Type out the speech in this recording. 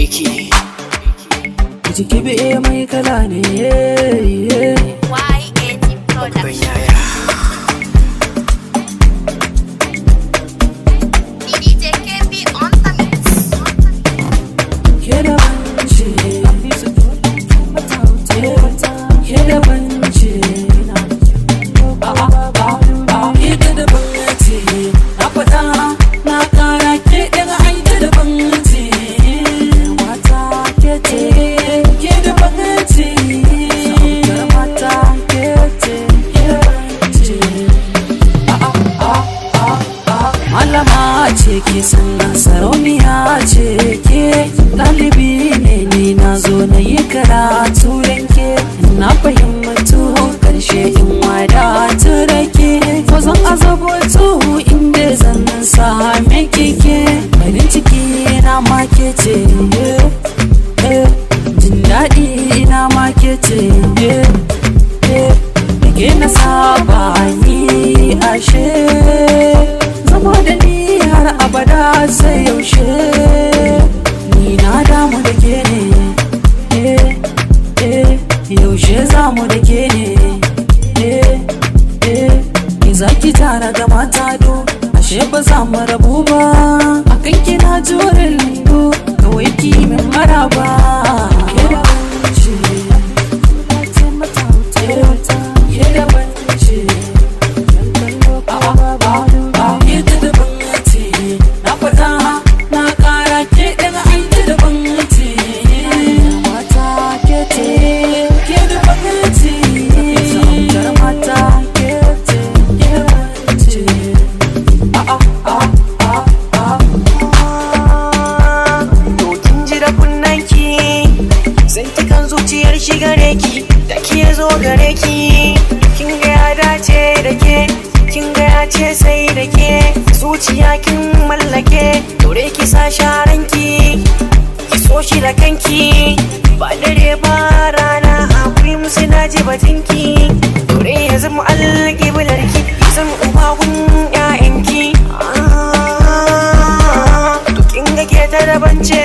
Eki Jiki be mai kala ne YAT Production. Banyaya DJ KB on the mix. Ke da banci Ke da banci Ita da banci Na faɗa na kara ke daga aita da banci Mata ke ce Ke da banci Sautar mata ke ce Ke da banci Malama ce ke sannan sarauniya ce ke ɗalibi ne ni na zo na yi karatu danke na fahimtu ƙarshe in wadatu da ke ko zan azabatu inda zan same kike farin ciki na make ce jin daɗi na make ce da ke na saba ni ashe zama da ni har abada sai yaushe ni na damu da ke ne yaushe zamu da ke ne za ki tara da mata do ashe ba za mu rabu ba akan kina jurin lindo kawai ki min maraba ke da banci ke da banci Ita da banci na faɗa na ƙara ke daga aita da banci mata ke ce ke da banci sautar mata ke ce ke da banci To kin ji da kunnanki zantukan zuciyar shi gare ki da ke zo gare ki kin ga ya dace da ke kin ga ya ce sai da ke zuciya kin mallake dore ki sa sharanki ki so shi da kanki ba dare ba rana hakuri musu na ji batinki dore ya zama alƙiblarki ya zama ubagun 'ya'yanki to kin ga ke ta da bance